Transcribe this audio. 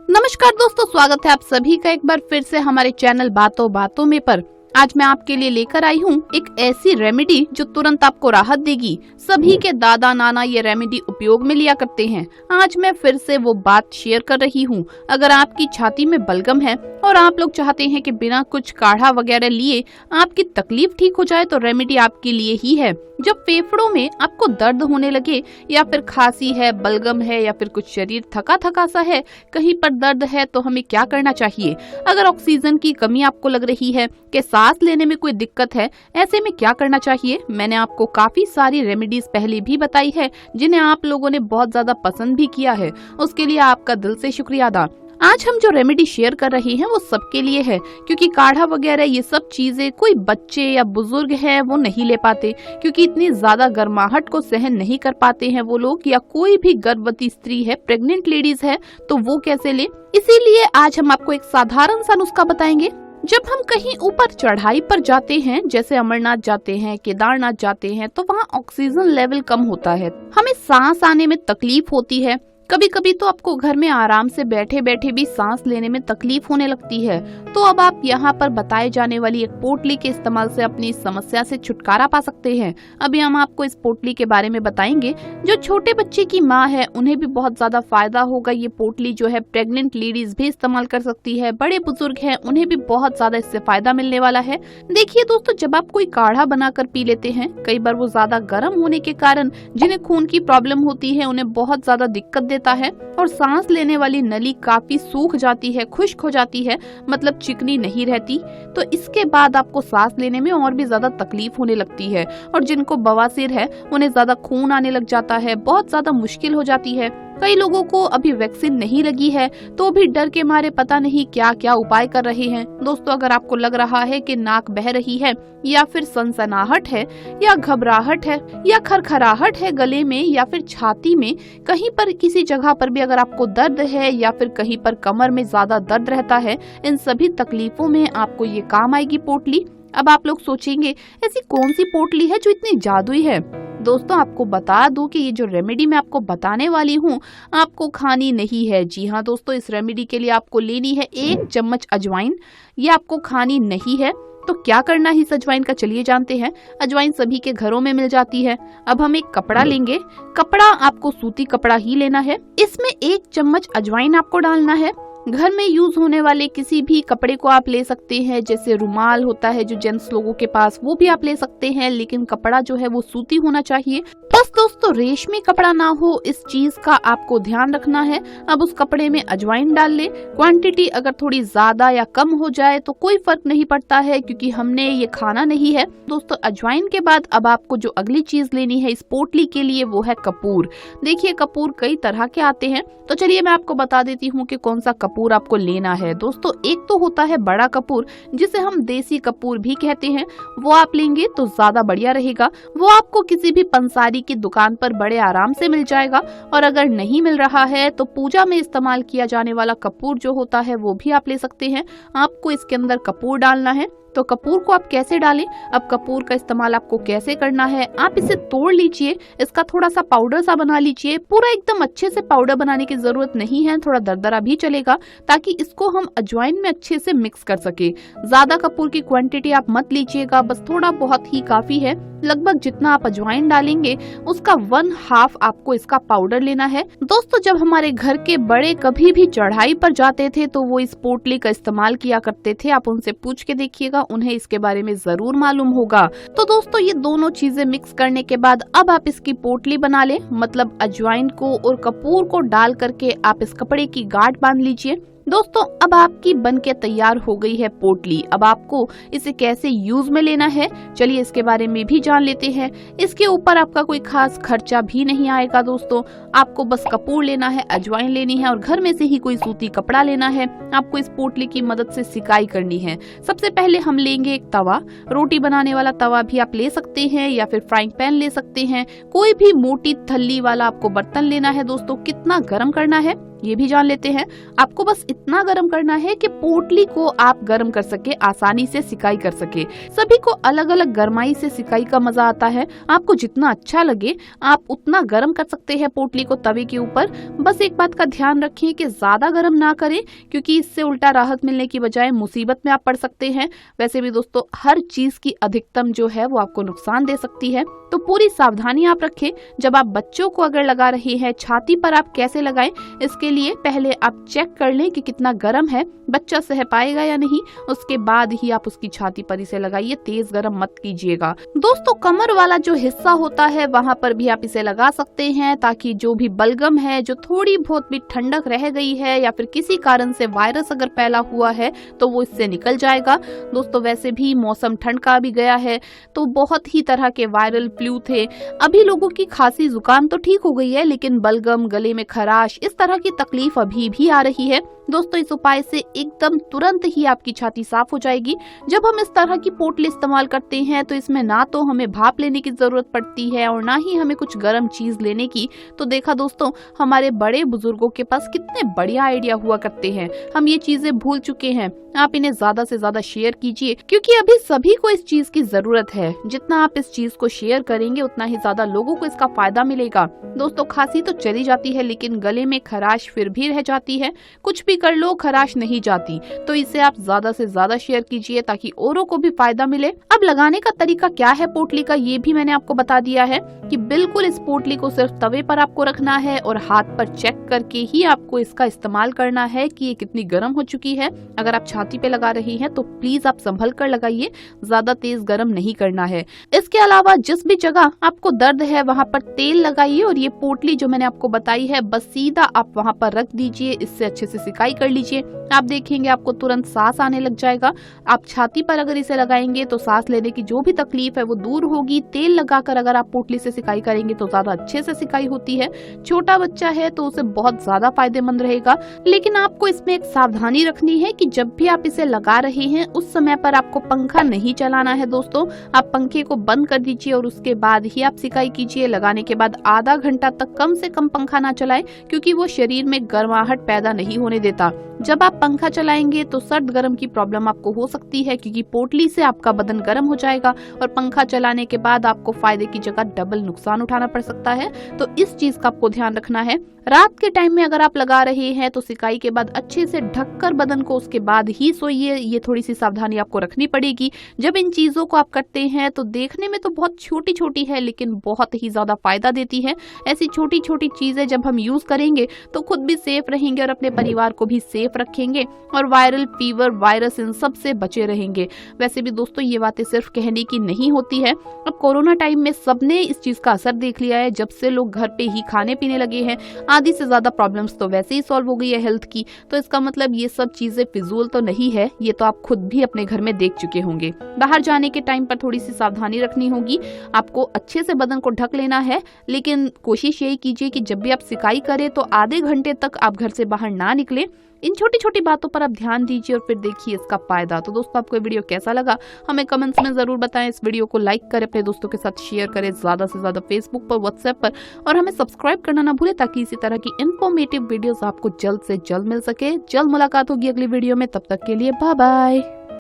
नमस्कार दोस्तों, स्वागत है आप सभी का एक बार फिर से हमारे चैनल बातों बातों में पर। आज मैं आपके लिए लेकर आई हूँ एक ऐसी रेमेडी जो तुरंत आपको राहत देगी। सभी के दादा नाना ये रेमेडी उपयोग में लिया करते हैं। आज मैं फिर से वो बात शेयर कर रही हूँ। अगर आपकी छाती में बलगम है और आप लोग चाहते हैं कि बिना कुछ काढ़ा वगैरह लिए आपकी तकलीफ ठीक हो जाए तो रेमेडी आपके लिए ही है। जब फेफड़ों में आपको दर्द होने लगे या फिर खांसी है, बलगम है या फिर कुछ शरीर थका थका सा है, कहीं पर दर्द है, तो हमें क्या करना चाहिए? अगर ऑक्सीजन की कमी आपको लग रही है कि सांस लेने में कोई दिक्कत है, ऐसे में क्या करना चाहिए? मैंने आपको काफी सारी रेमेडीज पहले भी बताई है जिन्हें आप लोगों ने बहुत ज्यादा पसंद भी किया है। उसके लिए आपका दिल से शुक्रिया अदा। आज हम जो रेमेडी शेयर कर रहे हैं वो सबके लिए है, क्योंकि काढ़ा वगैरह ये सब चीजें कोई बच्चे या बुजुर्ग है वो नहीं ले पाते, क्योंकि इतनी ज्यादा गर्माहट को सहन नहीं कर पाते हैं वो लोग, या कोई भी गर्भवती स्त्री है, प्रेग्नेंट लेडीज है, तो वो कैसे ले। इसीलिए आज हम आपको एक साधारण सा नुस्खा बताएंगे। जब हम कहीं ऊपर चढ़ाई पर जाते हैं, जैसे अमरनाथ जाते हैं, केदारनाथ जाते हैं, तो वहाँ ऑक्सीजन लेवल कम होता है, हमें सांस आने में तकलीफ होती है। कभी कभी तो आपको घर में आराम से बैठे बैठे भी सांस लेने में तकलीफ होने लगती है। तो अब आप यहाँ पर बताए जाने वाली एक पोटली के इस्तेमाल से अपनी इस समस्या से छुटकारा पा सकते हैं। अभी हम आपको इस पोटली के बारे में बताएंगे। जो छोटे बच्चे की माँ है उन्हें भी बहुत ज्यादा फायदा होगा। ये पोटली जो है प्रेग्नेंट लेडीज भी इस्तेमाल कर सकती है, बड़े बुजुर्ग है उन्हें भी बहुत ज्यादा इससे फायदा मिलने वाला है। देखिए दोस्तों, जब आप कोई काढ़ा बनाकर पी लेते हैं, कई बार वो ज्यादा गर्म होने के कारण जिन्हें खून की प्रॉब्लम होती है उन्हें बहुत ज्यादा दिक्कत देता है और सांस लेने वाली नली काफी सूख जाती है, खुश्क हो जाती है, मतलब चिकनी नहीं रहती। तो इसके बाद आपको सांस लेने में और भी ज्यादा तकलीफ होने लगती है। और जिनको बवासीर है उन्हें ज्यादा खून आने लग जाता है, बहुत ज्यादा मुश्किल हो जाती है। कई लोगों को अभी वैक्सीन नहीं लगी है तो भी डर के मारे पता नहीं क्या क्या उपाय कर रहे हैं। दोस्तों, अगर आपको लग रहा है कि नाक बह रही है या फिर सनसनाहट है या घबराहट है या खरखराहट है गले में या फिर छाती में, कहीं पर किसी जगह पर भी अगर आपको दर्द है या फिर कहीं पर कमर में ज्यादा दर्द रहता है, इन सभी तकलीफों में आपको ये काम आएगी पोटली। अब आप लोग सोचेंगे ऐसी कौन सी पोटली है जो इतनी जादुई है? दोस्तों, आपको बता दूं कि ये जो रेमेडी मैं आपको बताने वाली हूँ आपको खानी नहीं है। जी हाँ दोस्तों, इस रेमेडी के लिए आपको लेनी है 1 चम्मच अजवाइन। ये आपको खानी नहीं है। तो क्या करना है इस अजवाइन का, चलिए जानते हैं। अजवाइन सभी के घरों में मिल जाती है। अब हम एक कपड़ा लेंगे। कपड़ा आपको सूती कपड़ा ही लेना है। इसमें 1 चम्मच अजवाइन आपको डालना है। घर में यूज होने वाले किसी भी कपड़े को आप ले सकते हैं, जैसे रुमाल होता है जो जेंट्स लोगों के पास, वो भी आप ले सकते हैं, लेकिन कपड़ा जो है वो सूती होना चाहिए। बस दोस्तों, रेशमी कपड़ा ना हो, इस चीज का आपको ध्यान रखना है। अब उस कपड़े में अजवाइन डाल ले। क्वांटिटी अगर थोड़ी ज्यादा या कम हो जाए तो कोई फर्क नहीं पड़ता है, क्योंकि हमने ये खाना नहीं है। दोस्तों, अजवाइन के बाद अब आपको जो अगली चीज लेनी है इस पोटली के लिए वो है कपूर। देखिए, कपूर कई तरह के आते हैं, तो चलिए मैं आपको बता देती हूँ कि कौन सा कपूर आपको लेना है। दोस्तों, एक तो होता है बड़ा कपूर जिसे हम देसी कपूर भी कहते हैं, वो आप लेंगे तो ज्यादा बढ़िया रहेगा। वो आपको किसी भी पंसारी की दुकान पर बड़े आराम से मिल जाएगा। और अगर नहीं मिल रहा है तो पूजा में इस्तेमाल किया जाने वाला कपूर जो होता है वो भी आप ले सकते हैं। आपको इसके अंदर कपूर डालना है। तो कपूर को आप कैसे डालें? अब कपूर का इस्तेमाल आपको कैसे करना है, आप इसे तोड़ लीजिए, इसका थोड़ा सा पाउडर सा बना लीजिए। पूरा एकदम अच्छे से पाउडर बनाने की जरूरत नहीं है, थोड़ा दरदरा भी चलेगा, ताकि इसको हम अजवाइन में अच्छे से मिक्स कर सके। ज्यादा कपूर की क्वांटिटी आप मत लीजिएगा, बस थोड़ा बहुत ही काफी है। लगभग जितना आप अजवाइन डालेंगे उसका 1/2 आपको इसका पाउडर लेना है। दोस्तों, जब हमारे घर के बड़े कभी भी चढ़ाई पर जाते थे तो वो इस पोटली का इस्तेमाल किया करते थे। आप उनसे पूछ के देखिएगा, उन्हें इसके बारे में जरूर मालूम होगा। तो दोस्तों, ये दोनों चीजें मिक्स करने के बाद अब आप इसकी पोटली बना ले, मतलब अजवाइन को और कपूर को डाल करके आप इस कपड़े की गांठ बांध लीजिए। दोस्तों, अब आपकी बनके तैयार हो गई है पोटली। अब आपको इसे कैसे यूज में लेना है, चलिए इसके बारे में भी जान लेते हैं। इसके ऊपर आपका कोई खास खर्चा भी नहीं आएगा। दोस्तों, आपको बस कपूर लेना है, अजवाइन लेनी है और घर में से ही कोई सूती कपड़ा लेना है। आपको इस पोटली की मदद से सिकाई करनी है। सबसे पहले हम लेंगे एक तवा। रोटी बनाने वाला तवा भी आप ले सकते हैं या फिर फ्राइंग पैन ले सकते हैं। कोई भी मोटी थल्ली वाला आपको बर्तन लेना है। दोस्तों, कितना गर्म करना है? ये भी जान लेते हैं। आपको बस इतना गर्म करना है कि पोटली को आप गर्म कर सके, आसानी से सिकाई कर सके। सभी को अलग अलग गर्माई से सिकाई का मजा आता है। आपको जितना अच्छा लगे आप उतना गर्म कर सकते हैं पोटली को तवे के ऊपर। बस एक बात का ध्यान रखें कि ज्यादा गर्म ना करें, क्योंकि इससे उल्टा राहत मिलने की बजाय मुसीबत में आप पड़ सकते हैं। वैसे भी दोस्तों हर चीज की अधिकतम जो है वो आपको नुकसान दे सकती है, तो पूरी सावधानी आप रखें। जब आप बच्चों को अगर लगा रहे हैं, छाती पर आप कैसे लगाएं, इसके लिए पहले आप चेक कर लें कि कितना गर्म है, बच्चा सह पाएगा या नहीं। उसके बाद ही आप उसकी छाती पर इसे लगाइए, तेज गर्म मत कीजिएगा। दोस्तों कमर वाला जो हिस्सा होता है वहाँ पर भी आप इसे लगा सकते हैं, ताकि जो भी बलगम है, जो थोड़ी बहुत भी ठंडक रह गई है या फिर किसी कारण से वायरस अगर फैला हुआ है तो वो इससे निकल जाएगा। दोस्तों वैसे भी मौसम ठंड का भी गया है, तो बहुत ही तरह के वायरल फ्लू थे। अभी लोगों की खांसी जुकाम तो ठीक हो गई है, लेकिन बलगम, गले में खराश, इस तरह की तकलीफ अभी भी आ रही है। दोस्तों इस उपाय से एकदम तुरंत ही आपकी छाती साफ हो जाएगी। जब हम इस तरह की पोटली इस्तेमाल करते हैं तो इसमें ना तो हमें भाप लेने की जरूरत पड़ती है और ना ही हमें कुछ गर्म चीज लेने की। तो देखा दोस्तों, हमारे बड़े बुजुर्गों के पास कितने बढ़िया आइडिया हुआ करते हैं। हम ये चीजें भूल चुके हैं। आप इन्हें ज्यादा से ज्यादा शेयर कीजिए, क्योंकि अभी सभी को इस चीज की जरूरत है। जितना आप इस चीज को शेयर करेंगे उतना ही ज्यादा लोगों को इसका फायदा मिलेगा। दोस्तों खांसी तो चली जाती है, लेकिन गले में खराश फिर भी रह जाती है। कुछ भी कर लो, खराश नहीं जाती। तो इसे आप ज्यादा से ज्यादा शेयर कीजिए ताकि औरों को भी फायदा मिले। अब लगाने का तरीका क्या है पोटली का, ये भी मैंने आपको बता दिया है कि बिल्कुल इस पोटली को सिर्फ तवे पर आपको रखना है और हाथ पर चेक करके ही आपको इसका इस्तेमाल करना है कि ये कितनी गर्म हो चुकी है। अगर आप छाती पे लगा रही हैं तो प्लीज आप संभल कर लगाइए, ज्यादा तेज गर्म नहीं करना है। इसके अलावा जिस भी जगह आपको दर्द है वहाँ पर तेल लगाइए और ये पोटली जो मैंने आपको बताई है बस सीधा आप वहाँ पर रख दीजिए। इससे अच्छे से सिकाई कर लीजिए। आप देखेंगे आपको तुरंत सांस आने लग जाएगा। आप छाती पर अगर इसे लगाएंगे तो सांस लेने की जो भी तकलीफ है वो दूर होगी। तेल लगाकर अगर आप पोटली से सिकाई करेंगे तो ज्यादा अच्छे से सिकाई होती है। छोटा बच्चा है तो उसे बहुत ज्यादा फायदेमंद रहेगा, लेकिन आपको इसमें एक सावधानी रखनी है कि जब भी आप इसे लगा रहे हैं उस समय पर आपको पंखा नहीं चलाना है। दोस्तों आप पंखे को बंद कर दीजिए और उसके बाद ही आप सिकाई कीजिए। लगाने के बाद आधा घंटा तक कम से कम पंखा ना चलाएं, क्योंकि वो शरीर में गर्माहट पैदा नहीं होने देता। जब आप पंखा चलाएंगे तो सर्द गर्म की प्रॉब्लम आपको हो सकती है, क्योंकि पोटली से आपका बदन गर्म हो जाएगा और पंखा चलाने के बाद आपको फायदे की जगह डबल नुकसान उठाना पड़ सकता है। तो इस चीज का आपको ध्यान रखना है। रात के टाइम में अगर आप लगा रहे हैं तो सिकाई के बाद अच्छे से ढककर बदन को उसके बाद ही सोइए। ये थोड़ी सी सावधानी आपको रखनी पड़ेगी। जब इन चीजों को आप करते हैं तो देखने में तो बहुत छोटी छोटी है, लेकिन बहुत ही ज्यादा फायदा देती है। ऐसी छोटी छोटी चीजें जब हम यूज करेंगे तो खुद भी सेफ रहेंगे और अपने परिवार को भी सेफ रखेंगे और वायरल फीवर, वायरस, इन सब से बचे रहेंगे। वैसे भी दोस्तों ये बातें सिर्फ कहने की नहीं होती है। अब कोरोना टाइम में सबने इस चीज का असर देख लिया है। जब से लोग घर पे ही खाने पीने लगे हैं, आधी से ज्यादा प्रॉब्लम्स तो वैसे ही सॉल्व हो गई है हेल्थ की। तो इसका मतलब ये सब चीजें फिजूल तो नहीं है। ये तो आप खुद भी अपने घर में देख चुके होंगे। बाहर जाने के टाइम पर थोड़ी सी सावधानी रखनी होगी। आपको अच्छे से बदन को ढक लेना है, लेकिन कोशिश यही कीजिए कि जब भी आप सिकाई करें तो आधे घंटे तक आप घर से बाहर ना निकले। इन छोटी छोटी बातों पर आप ध्यान दीजिए और फिर देखिए इसका फायदा। तो दोस्तों आपको ये वीडियो कैसा लगा हमें कमेंट्स में जरूर बताएं। इस वीडियो को लाइक करें, अपने दोस्तों के साथ शेयर करें ज्यादा से ज्यादा फेसबुक पर, व्हाट्सएप पर, और हमें सब्सक्राइब करना ना भूलें ताकि इसी तरह की इन्फॉर्मेटिव वीडियोस आपको जल्द से जल्द मिल सके। जल्द मुलाकात होगी अगली वीडियो में, तब तक के लिए बाय बाय।